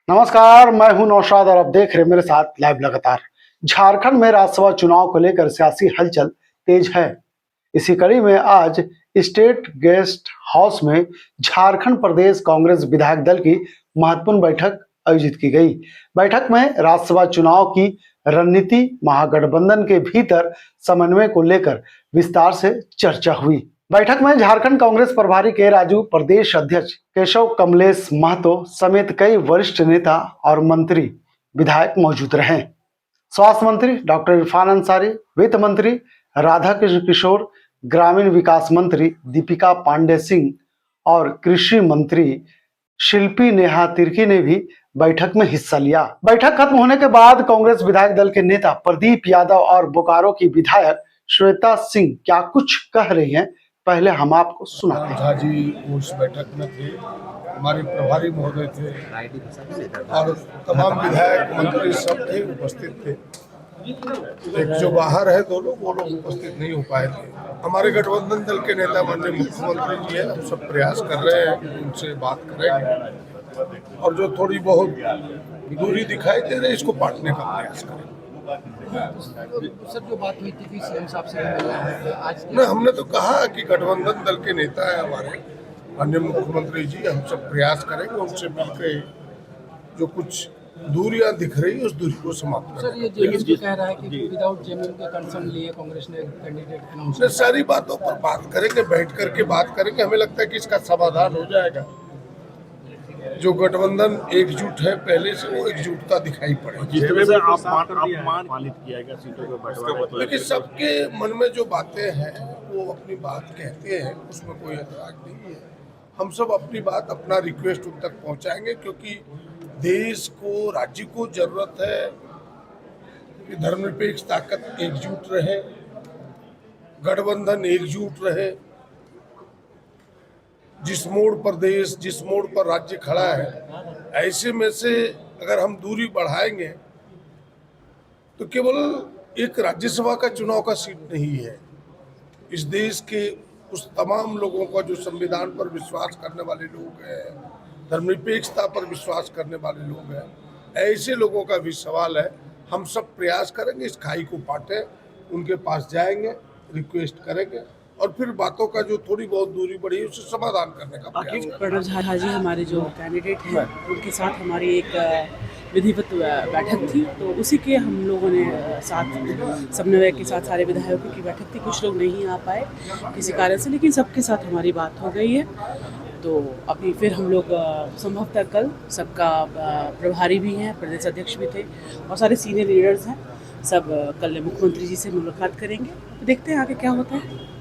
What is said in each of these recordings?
नमस्कार, मैं हूं नौशाद और आप देख रहे हैं मेरे साथ लाइव लगातार। झारखंड में राज्यसभा चुनाव को लेकर सियासी हलचल तेज है। इसी कड़ी में आज स्टेट गेस्ट हाउस में झारखंड प्रदेश कांग्रेस विधायक दल की महत्वपूर्ण बैठक आयोजित की गई। बैठक में राज्यसभा चुनाव की रणनीति, महागठबंधन के भीतर समन्वय को लेकर विस्तार से चर्चा हुई। बैठक में झारखंड कांग्रेस प्रभारी के राजू, प्रदेश अध्यक्ष केशव कमलेश महतो समेत कई वरिष्ठ नेता और मंत्री विधायक मौजूद रहे। स्वास्थ्य मंत्री डॉक्टर इरफान अंसारी, वित्त मंत्री राधा कृष्ण किशोर, ग्रामीण विकास मंत्री दीपिका पांडे सिंह और कृषि मंत्री शिल्पी नेहा तिर्की ने भी बैठक में हिस्सा लिया। बैठक खत्म होने के बाद कांग्रेस विधायक दल के नेता प्रदीप यादव और बोकारो की विधायक श्वेता सिंह क्या कुछ कह रही हैं, पहले हम आपको सुनाते हैं। झा जी उस बैठक में थे, हमारे प्रभारी महोदय थे और तमाम विधायक मंत्री सब थे, उपस्थित थे। एक जो बाहर है दो लोग, वो लोग उपस्थित नहीं हो पाए थे। हमारे गठबंधन दल के नेता माननीय मुख्यमंत्री जी है, हम सब प्रयास कर रहे हैं कि उनसे बात करेंगे और जो थोड़ी बहुत दूरी दिखाई दे रही है इसको पाटने का प्रयास करेंगे। सर, जो बात हुई थी सीएम साहब से आज नहीं, हमने तो कहा कि गठबंधन दल के नेता है हमारे माननीय मुख्यमंत्री जी, हम सब प्रयास करेंगे उनसे मिलकर जो कुछ दूरियां दिख रही है उस दूरी को समाप्त सर, ये जेएमएम भी कह रहा है कि विदाउट जेएमएम के कंसर्न लिए कांग्रेस ने कैंडिडेट अनाउंस करें। सारी बातों पर बात करेंगे, बैठ करके बात करेंगे। हमें लगता है कि इसका समाधान हो जाएगा। जो गठबंधन एकजुट है पहले से, वो एकजुटता दिखाई पड़ेगी। लेकिन सबके मन में जो बातें हैं वो अपनी बात कहते हैं, उसमें कोई ऐतराज नहीं है। हम सब अपनी बात, अपना रिक्वेस्ट उन तक पहुंचाएंगे, क्योंकि देश को, राज्य को जरूरत है कि धर्मनिरपेक्ष ताकत एकजुट रहे, गठबंधन एकजुट रहे। जिस मोड़ पर देश, जिस मोड़ पर राज्य खड़ा है, ऐसे में से अगर हम दूरी बढ़ाएंगे तो केवल एक राज्यसभा का चुनाव का सीट नहीं है, इस देश के उस तमाम लोगों का जो संविधान पर विश्वास करने वाले लोग हैं, धर्मनिरपेक्षता पर विश्वास करने वाले लोग हैं, ऐसे लोगों का भी सवाल है। हम सब प्रयास करेंगे इस खाई को पाटे, उनके पास जाएंगे, रिक्वेस्ट करेंगे और फिर बातों का जो थोड़ी बहुत दूरी बढ़ी है उसे समाधान करने का प्रयास करेंगे। प्रणव झा जी हमारे जो कैंडिडेट हैं, उनके साथ हमारी एक विधिवत बैठक थी, तो उसी के हम लोगों ने साथ समन्वय के साथ सारे विधायकों की बैठक थी। कुछ लोग नहीं आ पाए किसी कारण से, लेकिन सबके साथ हमारी बात हो गई है। तो अभी फिर हम लोग संभवतः कल सबका प्रभारी भी हैं, प्रदेश अध्यक्ष भी थे और सारे सीनियर लीडर्स हैं, सब कल मुख्यमंत्री जी से मुलाकात करेंगे। तो देखते हैं आगे क्या होता है।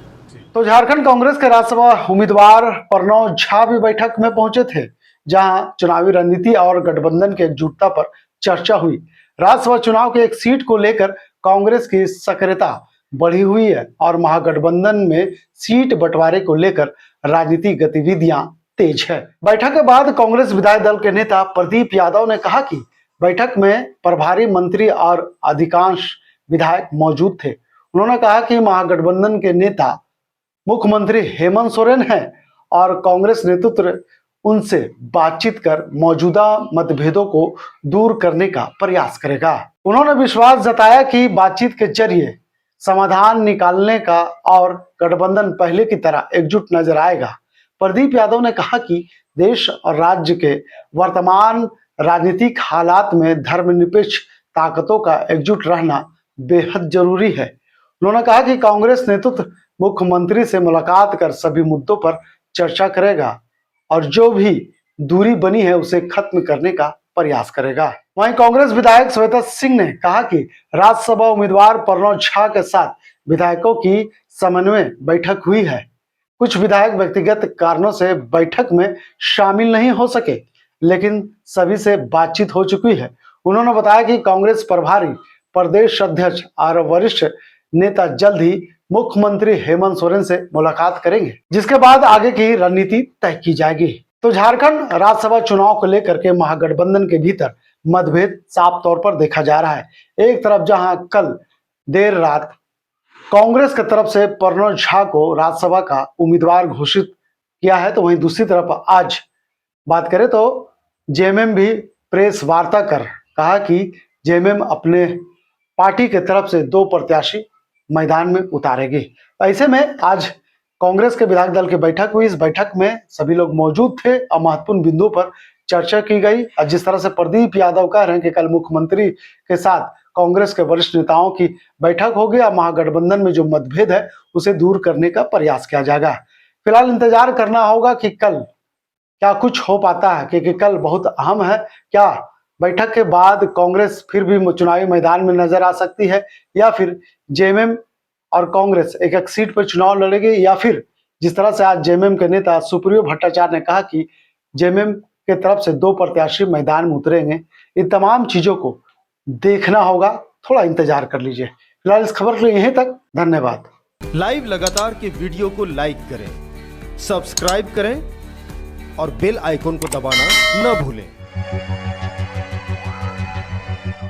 तो झारखंड कांग्रेस के राज्यसभा उम्मीदवार प्रणव झा भी बैठक में पहुंचे थे, जहां चुनावी रणनीति और गठबंधन की एकजुटता पर चर्चा हुई। राज्यसभा चुनाव की एक सीट को लेकर कांग्रेस की सक्रियता बढ़ी हुई है और महागठबंधन में सीट बंटवारे को लेकर राजनीतिक गतिविधियां तेज है। बैठक के बाद कांग्रेस विधायक दल के नेता प्रदीप यादव ने कहा कि बैठक में प्रभारी मंत्री और अधिकांश विधायक मौजूद थे। उन्होंने कहा कि महागठबंधन के नेता मुख्यमंत्री हेमंत सोरेन है और कांग्रेस नेतृत्व उनसे बातचीत कर मौजूदा मतभेदों को दूर करने का प्रयास करेगा। उन्होंने विश्वास जताया कि बातचीत के जरिए समाधान निकालने का और गठबंधन पहले की तरह एकजुट नजर आएगा। प्रदीप यादव ने कहा कि देश और राज्य के वर्तमान राजनीतिक हालात में धर्मनिरपेक्ष ताकतों का एकजुट रहना बेहद जरूरी है। उन्होंने कहा कि कांग्रेस नेतृत्व मुख्यमंत्री से मुलाकात कर सभी मुद्दों पर चर्चा करेगा और जो भी दूरी बनी है उसे खत्म करने का प्रयास करेगा। वहीं कांग्रेस विधायक श्वेता सिंह ने कहा कि राज्यसभा उम्मीदवार प्रणव झा के साथ विधायकों की समन्वय बैठक हुई है। कुछ विधायक व्यक्तिगत कारणों से बैठक में शामिल नहीं हो सके, लेकिन सभी से बातचीत हो चुकी है। उन्होंने बताया कि कांग्रेस प्रभारी, प्रदेश अध्यक्ष और वरिष्ठ नेता जल्द ही मुख्यमंत्री हेमंत सोरेन से मुलाकात करेंगे, जिसके बाद आगे की रणनीति तय की जाएगी। तो झारखंड राज्यसभा चुनाव को लेकर के महागठबंधन के भीतर मतभेद साफ तौर पर देखा जा रहा है। एक तरफ जहां कल देर रात कांग्रेस की तरफ से प्रणव झा को राज्यसभा का उम्मीदवार घोषित किया है, तो वहीं दूसरी तरफ आज बात करें तो जेएमएम भी प्रेस वार्ता कर कहा कि जेएमएम अपने पार्टी के तरफ से 2 प्रत्याशी मैदान में उतारेगी। ऐसे में आज कांग्रेस के विधायक दल की बैठक हुई। इस बैठक में सभी लोग मौजूद थे और महत्वपूर्ण बिंदुओं पर चर्चा की गई। और जिस तरह से प्रदीप यादव कह रहे हैं कि कल मुख्यमंत्री के साथ कांग्रेस के वरिष्ठ नेताओं की बैठक होगी और महागठबंधन में जो मतभेद है उसे दूर करने का प्रयास किया जाएगा। फिलहाल इंतजार करना होगा कि कल क्या कुछ हो पाता है, क्योंकि कल बहुत अहम है। क्या बैठक के बाद कांग्रेस फिर भी चुनावी मैदान में नजर आ सकती है, या फिर जेएमएम और कांग्रेस एक एक सीट पर चुनाव लड़ेगी, या फिर जिस तरह से आज जेएमएम के नेता सुप्रियो भट्टाचार्य ने कहा कि जेएमएम के तरफ से 2 प्रत्याशी मैदान में उतरेंगे। इन तमाम चीजों को देखना होगा, थोड़ा इंतजार कर लीजिए। फिलहाल इस खबर के लिए यहीं तक, धन्यवाद। लाइव लगातार के वीडियो को लाइक करें, सब्सक्राइब करें और बेल आइकॉन को दबाना न भूलें।